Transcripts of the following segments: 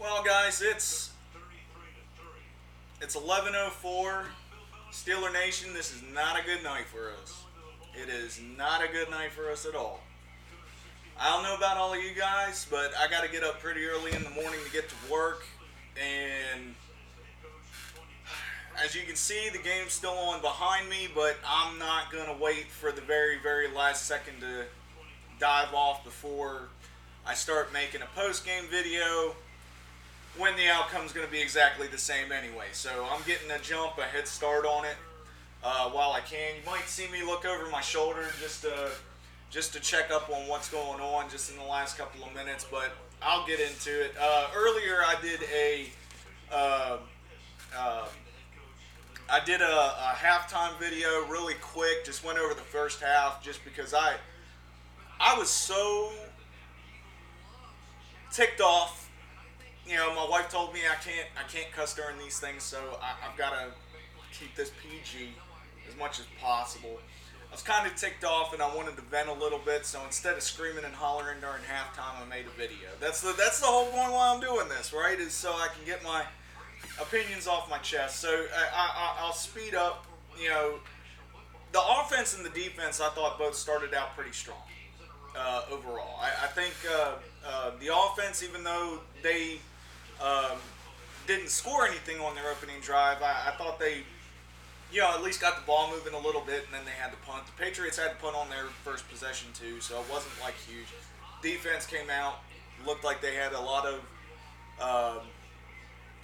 Well, guys, it's 11:04. Steeler Nation, this is not a good night for us. It is not a good night for us at all. I don't know about all of you guys, but I got to get up pretty early in the morning to get to work. And as you can see, the game's still on behind me, but I'm not going to wait for the very, very last second to dive off before I start making a post game video when the outcome's going to be exactly the same anyway. So I'm getting a head start on it while I can. You might see me look over my shoulder just to check up on what's going on just in the last couple of minutes, but I'll get into it. Earlier, uh, uh, I did a halftime video really quick. Just went over the first half just because I was so ticked off. You know, my wife told me I can't cuss during these things, so I've got to keep this PG as much as possible. I was kind of ticked off and I wanted to vent a little bit, so instead of screaming and hollering during halftime, I made a video. That's the whole point why I'm doing this, right? Is so I can get my opinions off my chest. So I'll speed up. You know, the offense and the defense I thought both started out pretty strong overall. I think the offense, even though they didn't score anything on their opening drive, I thought they at least got the ball moving a little bit, and then they had to punt. The Patriots had to punt on their first possession too, so it wasn't like huge. Defense came out, looked like they had a lot of,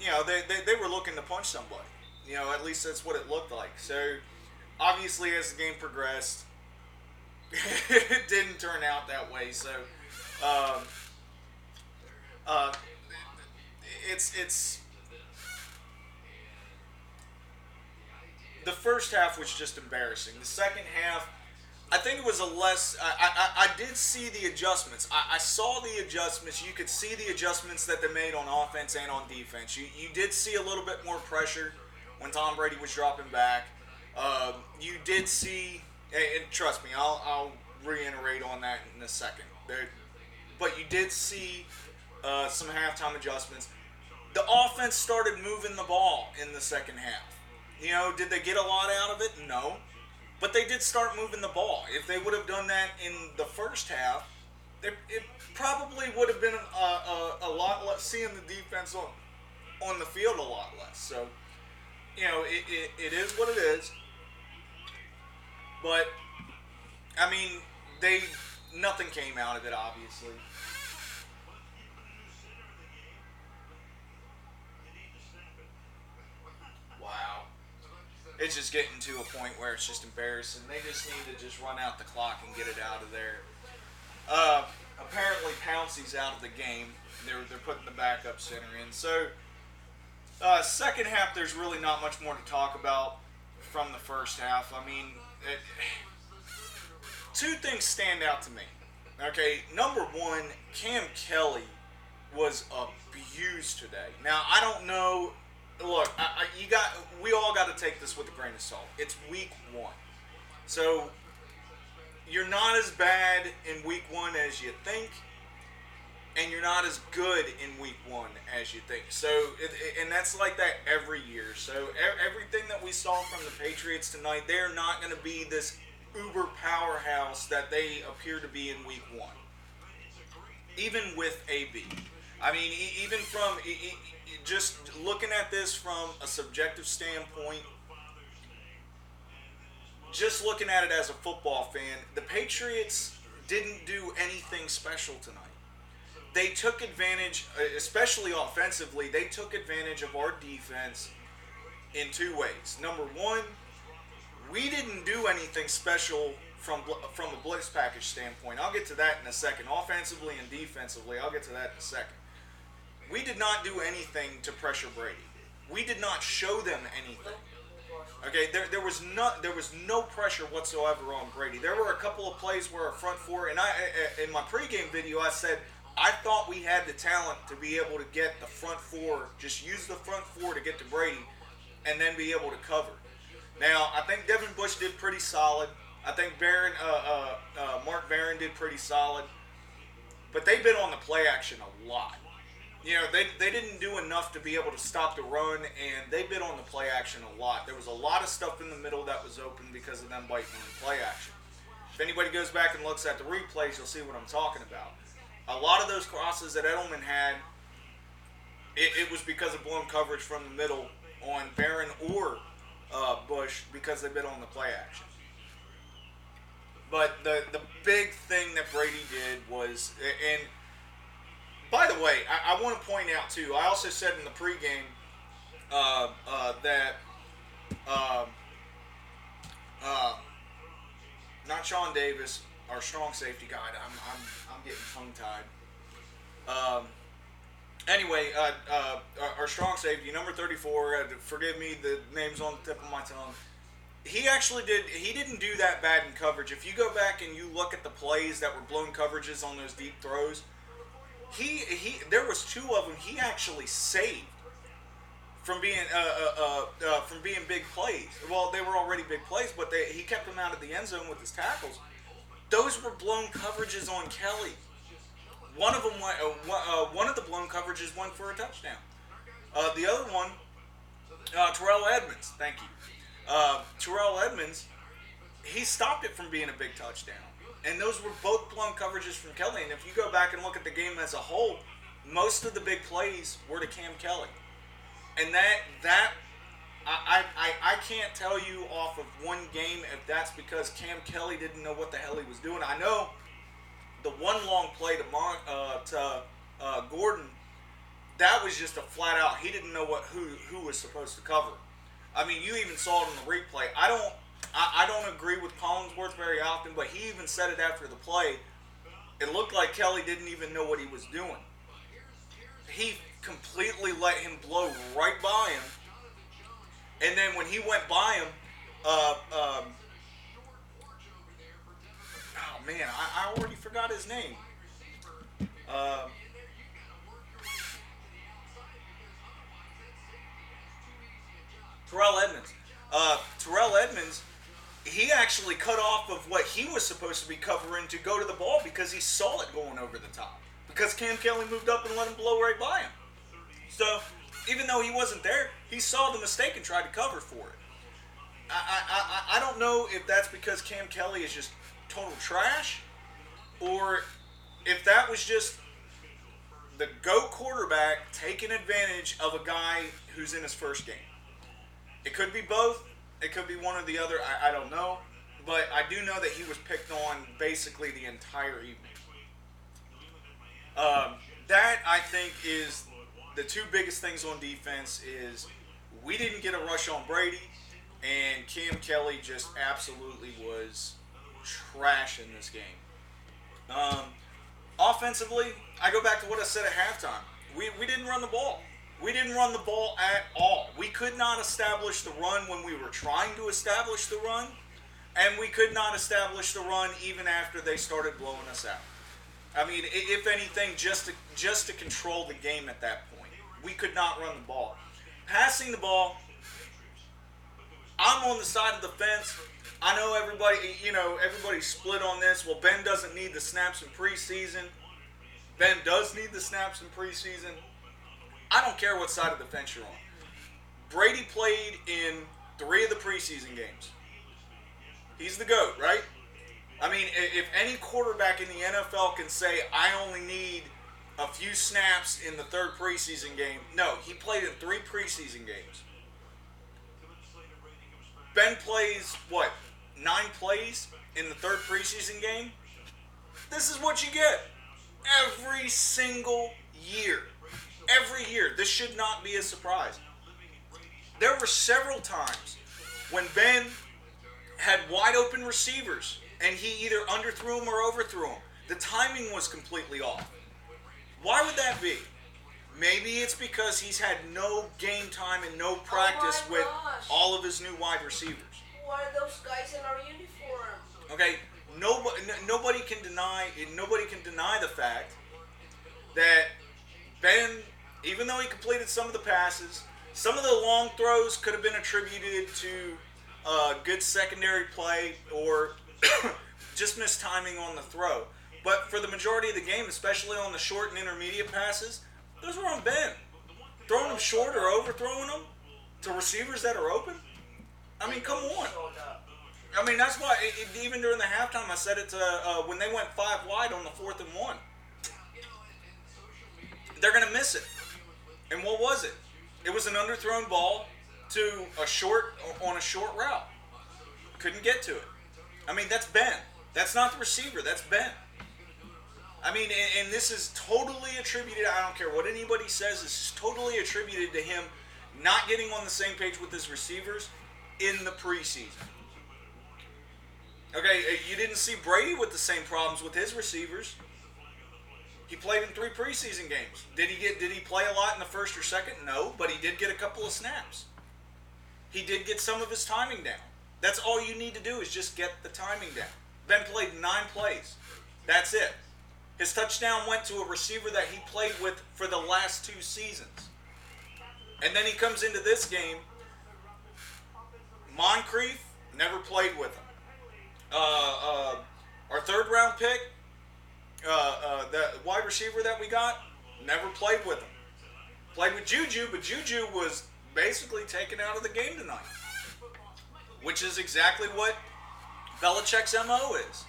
they were looking to punch somebody. At least that's what it looked like. So obviously, as the game progressed, it didn't turn out that way. So um, uh, it's the first half was just embarrassing. The second half, I think it was a less. I did see the adjustments. I saw the adjustments. You could see the adjustments that they made on offense and on defense. You did see a little bit more pressure when Tom Brady was dropping back. You did see, and trust me, I'll reiterate on that in a second. But you did see some halftime adjustments. The offense started moving the ball in the second half. Did they get a lot out of it? No. But they did start moving the ball. If they would have done that in the first half, it probably would have been a lot less, seeing the defense on the field a lot less. So, it is what it is. But, I mean, nothing came out of it, obviously. Wow. It's just getting to a point where it's just embarrassing. They just need to just run out the clock and get it out of there. Uh, Apparently, Pouncey's out of the game. They're putting the backup center in. So, second half, there's really not much more to talk about from the first half. I mean, two things stand out to me. Okay, number one, Cam Kelly was abused today. Now, I don't know. Look, we all got to take this with a grain of salt. It's week one, so you're not as bad in week one as you think, and you're not as good in week one as you think. So, and that's like that every year. So, everything that we saw from the Patriots tonight, they're not going to be this uber powerhouse that they appear to be in week one. Even with AB. I mean, even from just looking at this from a subjective standpoint, just looking at it as a football fan, the Patriots didn't do anything special tonight. They took advantage, especially offensively, they took advantage of our defense in two ways. Number one, we didn't do anything special from a blitz package standpoint. I'll get to that in a second. Offensively and defensively, I'll get to that in a second. We did not do anything to pressure Brady. We did not show them anything. Okay, there was no pressure whatsoever on Brady. There were a couple of plays where our front four, and in my pregame video I said I thought we had the talent to be able to get the front four, just use the front four to get to Brady, and then be able to cover. Now I think Devin Bush did pretty solid. I think Mark Barron did pretty solid, but they've been on the play action a lot. they didn't do enough to be able to stop the run, and they bit on the play action a lot. There was a lot of stuff in the middle that was open because of them biting on the play action. If anybody goes back and looks at the replays, you'll see what I'm talking about. A lot of those crosses that Edelman had, it was because of blown coverage from the middle on Barron or Bush because they bit on the play action. But the big thing that Brady did was, and by the way, I want to point out too, I also said in the pregame that not Sean Davis, our strong safety guy. I'm getting tongue tied. Anyway, our strong safety, number 34. Forgive me, the name's on the tip of my tongue. He actually did. He didn't do that bad in coverage. If you go back and you look at the plays that were blown coverages on those deep throws, there was two of them he actually saved from being big plays. Well, they were already big plays, but he kept them out of the end zone with his tackles. Those were blown coverages on Kelly. One of them went. One of the blown coverages went for a touchdown. The other one, Terrell Edmonds. Thank you. Terrell Edmonds, he stopped it from being a big touchdown. And those were both blown coverages from Kelly. And if you go back and look at the game as a whole, most of the big plays were to Cam Kelly. And I can't tell you off of one game if that's because Cam Kelly didn't know what the hell he was doing. I know the one long play to Gordon, that was just a flat out, he didn't know who was supposed to cover. I mean, you even saw it in the replay. I don't agree with Collinsworth very often, but he even said it after the play. It looked like Kelly didn't even know what he was doing. He completely let him blow right by him. And then when he went by him, oh man, I already forgot his name. Terrell Edmonds. Terrell Edmonds, he actually cut off of what he was supposed to be covering to go to the ball because he saw it going over the top. Because Cam Kelly moved up and let him blow right by him. So, even though he wasn't there, he saw the mistake and tried to cover for it. I don't know if that's because Cam Kelly is just total trash, or if that was just the GOAT quarterback taking advantage of a guy who's in his first game. It could be both. It could be one or the other. I don't know. But I do know that he was picked on basically the entire evening. That, I think, is the two biggest things on defense is we didn't get a rush on Brady, and Cam Kelly just absolutely was trash in this game. Offensively, I go back to what I said at halftime. We didn't run the ball. We didn't run the ball at all. We could not establish the run when we were trying to establish the run, and we could not establish the run even after they started blowing us out. I mean, if anything, just to control the game at that point. We could not run the ball. Passing the ball, I'm on the side of the fence. I know everybody's split on this. Well, Ben doesn't need the snaps in preseason. Ben does need the snaps in preseason. I don't care what side of the fence you're on. Brady played in 3 of the preseason games. He's the GOAT, right? I mean, if any quarterback in the NFL can say, I only need a few snaps in the 3rd preseason game, no, he played in 3 preseason games. Ben plays, 9 plays in the 3rd preseason game? This is what you get every single year. Every year. This should not be a surprise. There were several times when Ben had wide open receivers and he either underthrew them or overthrew them. The timing was completely off. Why would that be? Maybe it's because he's had no game time and no practice with all of his new wide receivers. Who are those guys in our uniform? Okay, nobody can deny the fact that Ben, even though he completed some of the passes, some of the long throws could have been attributed to good secondary play or just missed timing on the throw. But for the majority of the game, especially on the short and intermediate passes, Those were on Ben. Throwing them short or overthrowing them to receivers that are open. I mean, come on. I mean, that's why, even during the halftime, I said it to, when they went 5 wide on the 4th and 1. They're going to miss it. And what was it? It was an underthrown ball to a short route. Couldn't get to it. I mean, that's Ben. That's not the receiver. That's Ben. I mean, and this is totally attributed, I don't care what anybody says, this is totally attributed to him not getting on the same page with his receivers in the preseason. Okay, you didn't see Brady with the same problems with his receivers. He played in 3 preseason games. Did he play a lot in the first or second? No, but he did get a couple of snaps. He did get some of his timing down. That's all you need to do is just get the timing down. Ben played 9 plays. That's it. His touchdown went to a receiver that he played with for the last 2 seasons. And then he comes into this game. Moncrief never played with him. Our 3rd round pick, the wide receiver that we got, never played with him. Played with Juju, but Juju was basically taken out of the game tonight. Which is exactly what Belichick's MO is.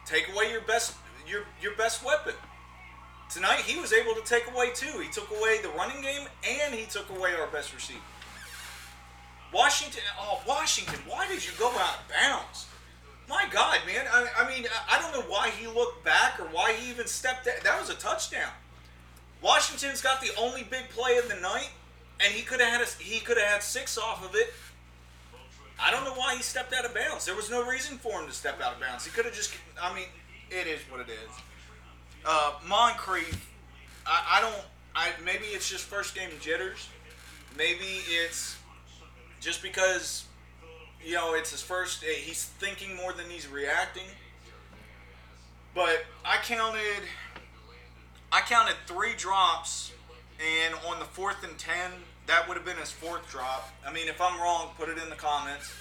Take away your best weapon. Tonight he was able to take away 2. He took away the running game and he took away our best receiver. Washington, why did you go out of bounds? My God, man. I mean, I don't know why he looked back or why he even stepped out. That was a touchdown. Washington's got the only big play of the night, and he could have had 6 off of it. I don't know why he stepped out of bounds. There was no reason for him to step out of bounds. He could have just, I mean, it is what it is. Moncrief, maybe it's just first game jitters. Maybe it's just because, you know, it's his first, he's thinking more than he's reacting. But I counted 3 drops, and on the 4th and 10, that would have been his 4th drop. I mean, if I'm wrong, put it in the comments.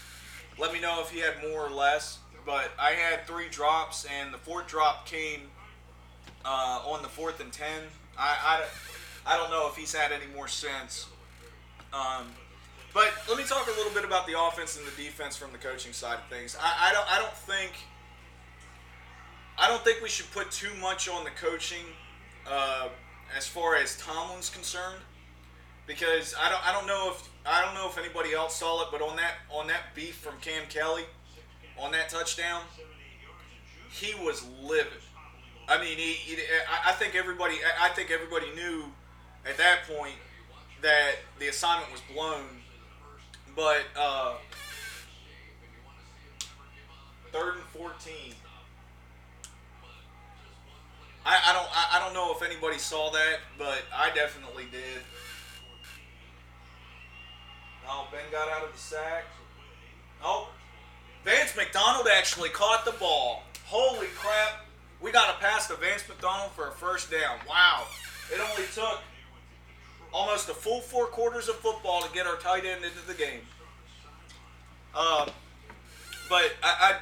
Let me know if he had more or less. But I had 3 drops, and the 4th drop came on the 4th and 10. I don't know if he's had any more since. But let me talk a little bit about the offense and the defense from the coaching side of things. I don't think we should put too much on the coaching as far as Tomlin's concerned, because I don't know if anybody else saw it, but on that beef from Cam Kelly on that touchdown, he was livid. I mean, I think everybody knew at that point that the assignment was blown. But 3rd and 14. I don't know if anybody saw that, but I definitely did. Oh, Ben got out of the sack. Oh, Vance McDonald actually caught the ball. Holy crap. We got a pass to Vance McDonald for a first down. Wow. It only took almost a full 4 quarters of football to get our tight end into the game. But I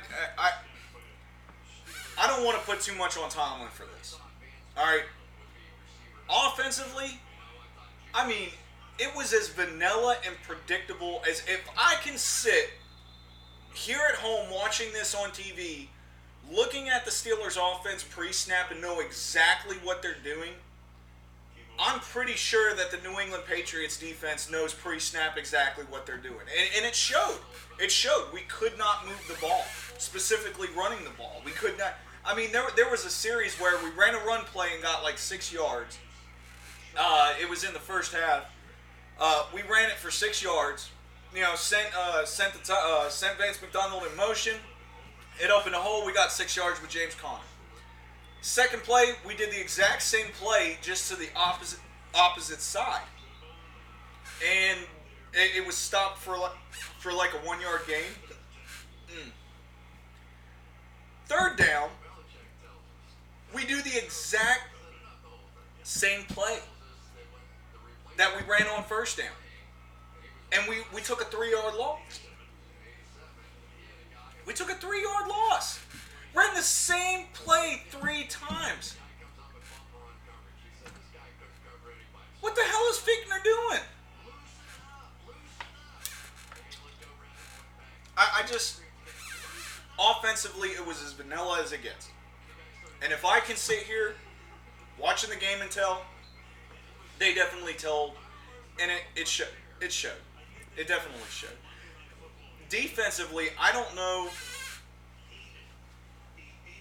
don't want to put too much on Tomlin for this. All right. Offensively, I mean, it was as vanilla and predictable as if I can sit here at home watching this on TV, looking at the Steelers' offense pre-snap and know exactly what they're doing. I'm pretty sure that the New England Patriots defense knows pre-snap exactly what they're doing. And it showed. It showed. We could not move the ball, specifically running the ball. We could not. I mean, there was a series where we ran a run play and got like 6 yards. It was in the first half. We ran it for 6 yards. You know, sent Vance McDonald in motion. It opened a hole. We got 6 yards with James Conner. Second play, we did the exact same play, just to the opposite side, and it was stopped for like a 1 yard gain. Third down, we do the exact same play that we ran on first down, and we took a 3 yard loss. We took a 3 yard loss. Ran the same play 3 times. just offensively, it was as vanilla as it gets. And if I can sit here watching the game and tell, they definitely told, and it showed. It showed. It definitely showed. Defensively, I don't know.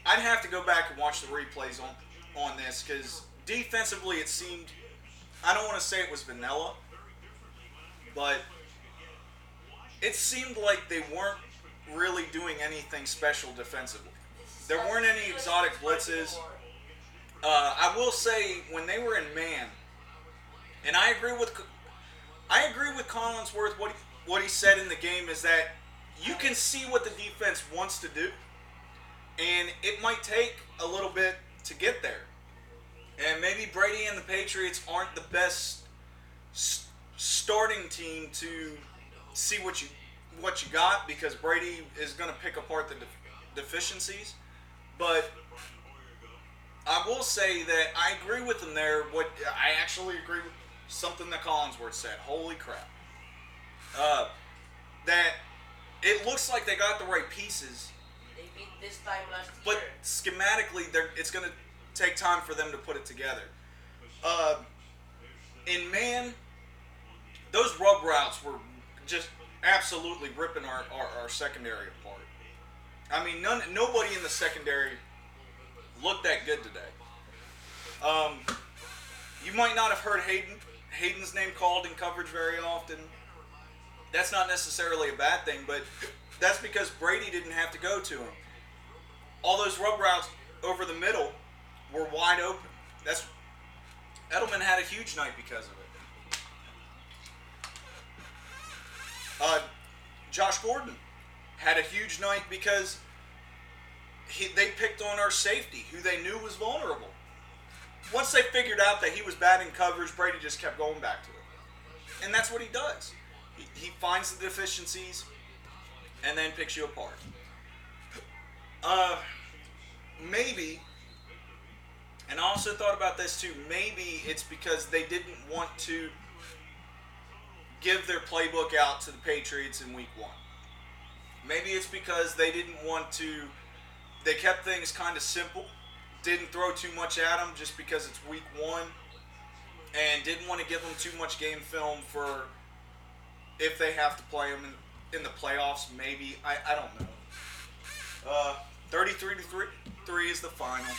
I'd have to go back and watch the replays on this because defensively it seemed, I don't want to say it was vanilla, but it seemed like they weren't really doing anything special defensively. There weren't any exotic blitzes. I will say when they were in man, and I agree with Collinsworth. What he said in the game is that you can see what the defense wants to do, and it might take a little bit to get there. And maybe Brady and the Patriots aren't the best starting team to see what you got because Brady is going to pick apart the deficiencies. But I will say that I agree with him there. I actually agree with something that Collinsworth said. Holy crap. That it looks like they got the right pieces. They beat this time last year. But schematically, it's going to take time for them to put it together. In man, those rub routes were just absolutely ripping our secondary apart. I mean, nobody in the secondary looked that good today. You might not have heard Hayden's name called in coverage very often. That's not necessarily a bad thing, but that's because Brady didn't have to go to him. All those rub routes over the middle were wide open. Edelman had a huge night because of it. Josh Gordon had a huge night because they picked on our safety, who they knew was vulnerable. Once they figured out that he was bad in coverage, Brady just kept going back to it. And that's what he does. He finds the deficiencies and then picks you apart. Maybe, and I also thought about this too, maybe it's because they didn't want to give their playbook out to the Patriots in week 1. Maybe it's because they didn't want to, they kept things kind of simple, didn't throw too much at them just because it's week 1, and didn't want to give them too much game film for if they have to play them in the playoffs. Maybe, I don't know. 33-3 is the final.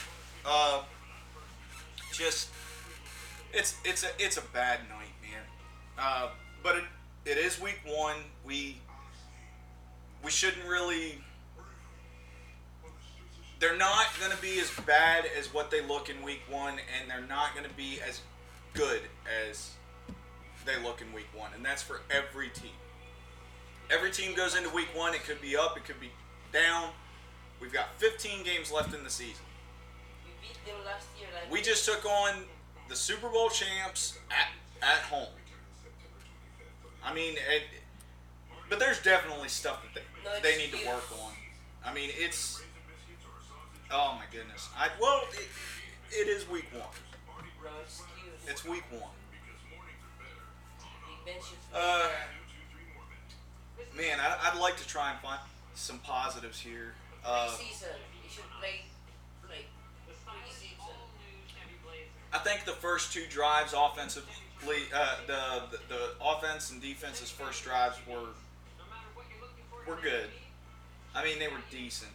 It's a bad night, man. But it is week 1. We shouldn't really. They're not going to be as bad as what they look in week 1, and they're not going to be as good as they look in week 1, and that's for every team. Every team goes into week 1. It could be up. It could be down. We've got 15 games left in the season. We beat them last year. We just took on the Super Bowl champs at home. I mean, but there's definitely stuff that they need to work on. I mean, it's. Oh my goodness. It is week 1. No excuse. It's week 1. Man, I'd like to try and find some positives here. Preseason. You should play preseason. I think the first 2 drives offensively, the offense and defense's first drives were good. I mean, they were decent.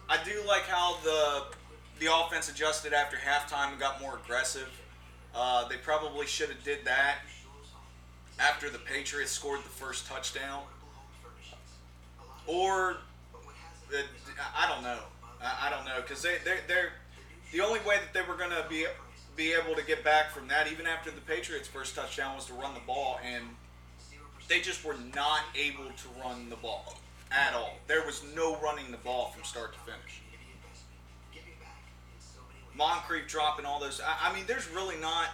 I do like how the offense adjusted after halftime and got more aggressive. They probably should have did that after the Patriots scored the first touchdown. Or, I don't know. I don't know, because they're the only way that they were going to be able to get back from that, even after the Patriots' first touchdown, was to run the ball, and they just were not able to run the ball at all. There was no running the ball from start to finish. Moncrief dropping all those. I mean, there's really not.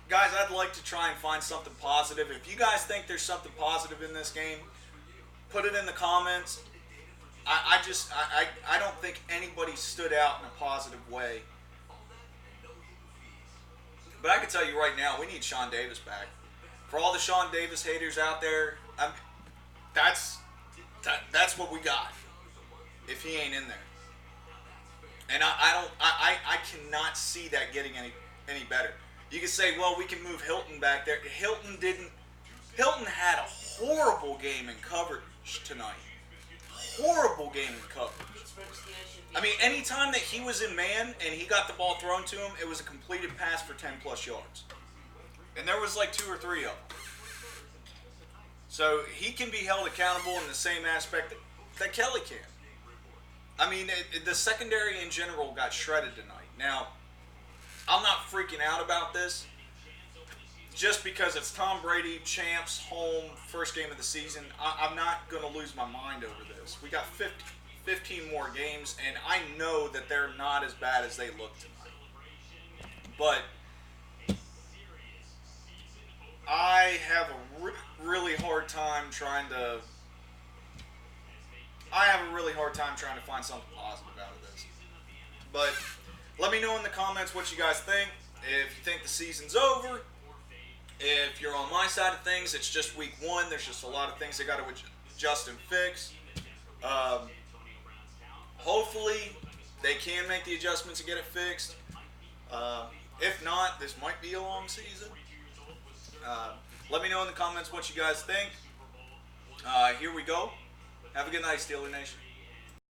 Guys, I'd like to try and find something positive. If you guys think there's something positive in this game, put it in the comments. I don't think anybody stood out in a positive way. But I can tell you right now, we need Sean Davis back. For all the Sean Davis haters out there, that's what we got. If he ain't in there, and I cannot see that getting any better. You can say, well, we can move Hilton back there. Hilton had a horrible game in coverage tonight. Horrible game in coverage. I mean, anytime that he was in man and he got the ball thrown to him, it was a completed pass for 10 plus yards. And there was like 2 or 3 of them. So he can be held accountable in the same aspect that Kelly can. I mean, the secondary in general got shredded tonight. Now, I'm not freaking out about this. Just because it's Tom Brady, champs, home, first game of the season, I'm not going to lose my mind over this. We got 15 more games, and I know that they're not as bad as they look tonight. But I have a really hard time trying to find something positive out of this. But let me know in the comments what you guys think. If you think the season's over, if you're on my side of things, it's just week 1. There's just a lot of things they got to adjust and fix. Hopefully, they can make the adjustments and get it fixed. If not, this might be a long season. Let me know in the comments what you guys think. Here we go. Have a good night, Steeler Nation.